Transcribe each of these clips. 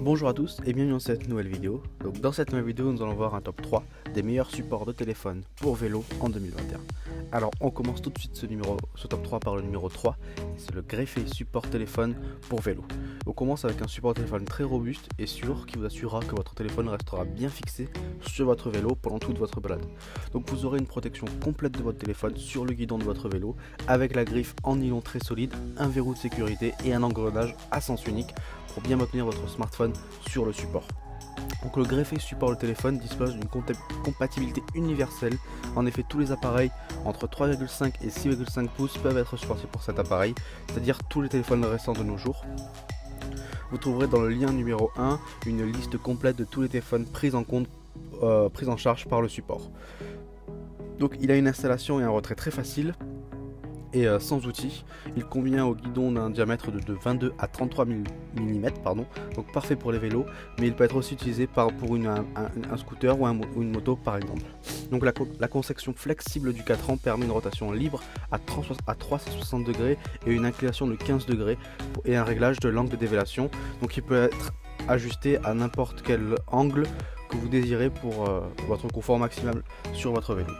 Bonjour à tous et bienvenue dans cette nouvelle vidéo. Donc dans cette nouvelle vidéo, nous allons voir un top 3 des meilleurs supports de téléphone pour vélo en 2021. Alors on commence tout de suite ce top 3 par le numéro 3, c'est le greffé support téléphone pour vélo. On commence avec un support téléphone très robuste et sûr qui vous assurera que votre téléphone restera bien fixé sur votre vélo pendant toute votre balade. Donc vous aurez une protection complète de votre téléphone sur le guidon de votre vélo avec la griffe en nylon très solide, un verrou de sécurité et un engrenage à sens unique pour bien maintenir votre smartphone sur le support. Donc le greffé support de téléphone dispose d'une compatibilité universelle. En effet, tous les appareils entre 3,5 et 6,5 pouces peuvent être supportés pour cet appareil, c'est-à-dire tous les téléphones récents de nos jours. Vous trouverez dans le lien numéro 1 une liste complète de tous les téléphones pris en charge par le support. Donc il a une installation et un retrait très facile et sans outils. Il convient au guidon d'un diamètre de 22 à 33 mm, donc parfait pour les vélos, mais il peut être aussi utilisé pour un scooter ou une moto par exemple. Donc la conception flexible du cadran permet une rotation libre à 360 degrés et une inclination de 15 degrés et un réglage de l'angle de déviation, donc il peut être ajusté à n'importe quel angle que vous désirez pour votre confort maximal sur votre vélo.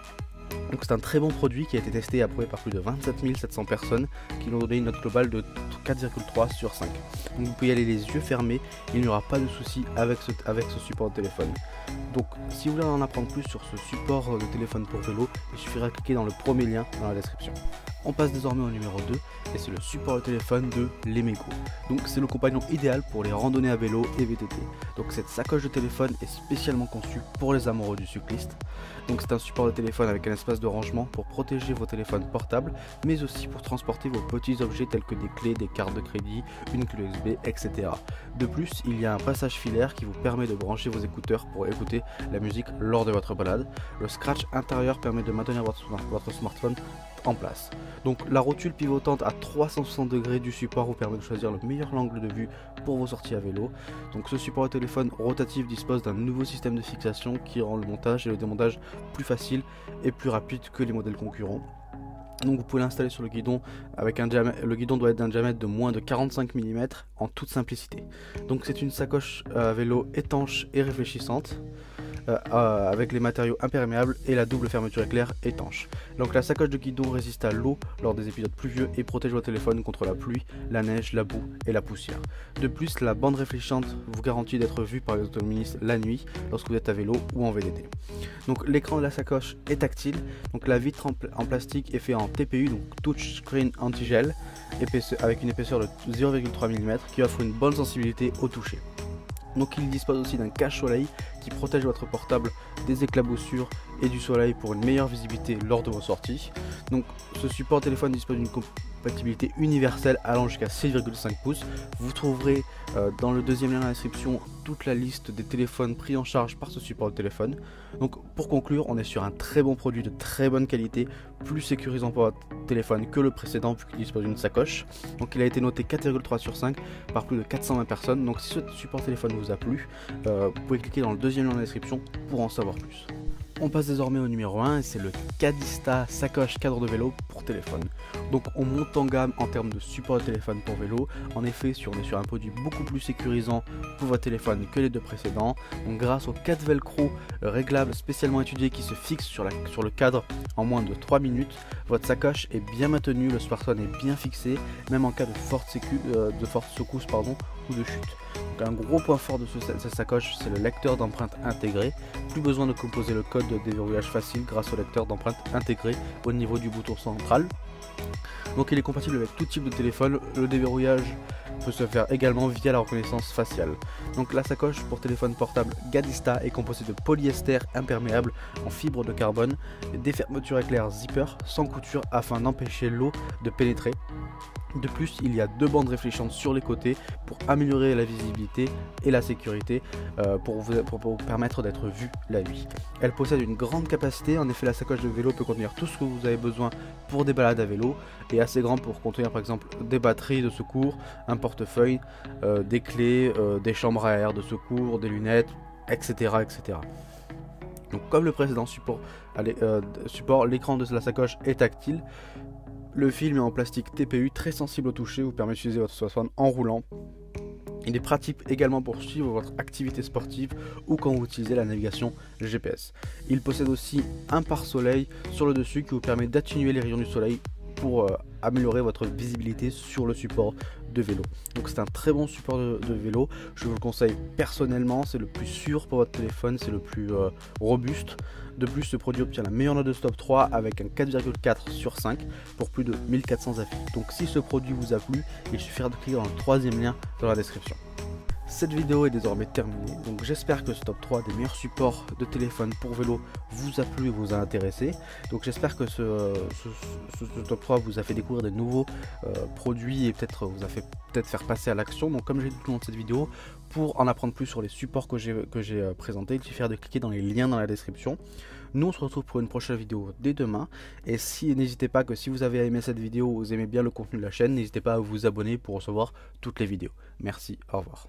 Donc c'est un très bon produit qui a été testé et approuvé par plus de 27 700 personnes qui lui ont donné une note globale de 4,3 sur 5. Donc vous pouvez y aller les yeux fermés, il n'y aura pas de souci avec ce support de téléphone. Donc si vous voulez en apprendre plus sur ce support de téléphone pour vélo, il suffira de cliquer dans le premier lien dans la description. On passe désormais au numéro 2 et c'est le support de téléphone de Lemego. Donc c'est le compagnon idéal pour les randonnées à vélo et VTT. Donc cette sacoche de téléphone est spécialement conçue pour les amoureux du cycliste. Donc c'est un support de téléphone avec un espace de rangement pour protéger vos téléphones portables, mais aussi pour transporter vos petits objets tels que des clés, des cartes de crédit, une clé USB, etc. De plus, il y a un passage filaire qui vous permet de brancher vos écouteurs pour écouter la musique lors de votre balade. Le scratch intérieur permet de maintenir votre smartphone en place. Donc la rotule pivotante à 360 degrés du support vous permet de choisir le meilleur angle de vue pour vos sorties à vélo. Donc ce support de téléphone rotatif dispose d'un nouveau système de fixation qui rend le montage et le démontage plus facile et plus rapide que les modèles concurrents. Donc vous pouvez l'installer sur le guidon le guidon doit être d'un diamètre de moins de 45 mm en toute simplicité. Donc c'est une sacoche à vélo étanche et réfléchissante. Avec les matériaux imperméables et la double fermeture éclair étanche. Donc la sacoche de guidon résiste à l'eau lors des épisodes pluvieux et protège votre téléphone contre la pluie, la neige, la boue et la poussière. De plus, la bande réfléchissante vous garantit d'être vue par les automobilistes la nuit lorsque vous êtes à vélo ou en VTT. Donc l'écran de la sacoche est tactile, donc la vitre en plastique est faite en TPU, donc touchscreen anti-gel, avec une épaisseur de 0,3 mm qui offre une bonne sensibilité au toucher. Donc il dispose aussi d'un cache-soleil qui protège votre portable des éclaboussures et du soleil pour une meilleure visibilité lors de vos sorties. Donc ce support téléphone dispose d'une compatibilité universelle allant jusqu'à 6,5 pouces. Vous trouverez dans le deuxième lien dans la description toute la liste des téléphones pris en charge par ce support de téléphone. Donc pour conclure, on est sur un très bon produit de très bonne qualité, plus sécurisant pour votre téléphone que le précédent vu qu'il dispose d'une sacoche. Donc il a été noté 4,3 sur 5 par plus de 420 personnes. Donc si ce support téléphone vous a plu, vous pouvez cliquer dans le deuxième lien dans la description pour en savoir plus. On passe désormais au numéro 1 et c'est le Cadista sacoche cadre de vélo pour téléphone. Donc on monte en gamme en termes de support de téléphone pour vélo. En effet, on est sur un produit beaucoup plus sécurisant pour votre téléphone que les deux précédents. Donc grâce aux 4 velcro réglables spécialement étudiés qui se fixent sur le cadre en moins de 3 minutes, votre sacoche est bien maintenue, le smartphone est bien fixé, même en cas de forte secousse ou de chute. Donc un gros point fort de cette sacoche, c'est le lecteur d'empreintes intégré. Plus besoin de composer le code de déverrouillage facile grâce au lecteur d'empreintes intégré au niveau du bouton central. Donc il est compatible avec tout type de téléphone. Le déverrouillage peut se faire également via la reconnaissance faciale. Donc la sacoche pour téléphone portable Cadista est composée de polyester imperméable en fibre de carbone, des fermetures éclair zipper sans couture afin d'empêcher l'eau de pénétrer. De plus, il y a 2 bandes réfléchissantes sur les côtés pour améliorer la visibilité et la sécurité pour vous permettre d'être vu la nuit. Elle possède une grande capacité, en effet la sacoche de vélo peut contenir tout ce que vous avez besoin pour des balades à vélo et assez grand pour contenir par exemple des batteries de secours, un portefeuille, des clés, des chambres à air de secours, des lunettes, etc. Donc comme le précédent support, l'écran de la sacoche est tactile. Le film est en plastique TPU très sensible au toucher, vous permet d'utiliser votre smartphone en roulant Il est pratique également pour suivre votre activité sportive ou quand vous utilisez la navigation GPS. Il possède aussi un pare-soleil sur le dessus qui vous permet d'atténuer les rayons du soleil pour améliorer votre visibilité sur le support de vélo. Donc c'est un très bon support de vélo, je vous le conseille personnellement, c'est le plus sûr pour votre téléphone, c'est le plus robuste. De plus, ce produit obtient la meilleure note de Stop 3 avec un 4,4 sur 5 pour plus de 1400 avis. Donc si ce produit vous a plu, il suffira de cliquer dans le troisième lien dans la description. Cette vidéo est désormais terminée, donc j'espère que ce top 3 des meilleurs supports de téléphone pour vélo vous a plu et vous a intéressé. Donc j'espère que ce top 3 vous a fait découvrir de nouveaux produits et peut-être vous a fait faire passer à l'action. Donc comme j'ai dit tout au long de cette vidéo, pour en apprendre plus sur les supports que j'ai présentés, il suffira de cliquer dans les liens dans la description. Nous on se retrouve pour une prochaine vidéo dès demain, et n'hésitez pas que si vous avez aimé cette vidéo, vous aimez bien le contenu de la chaîne, n'hésitez pas à vous abonner pour recevoir toutes les vidéos. Merci, au revoir.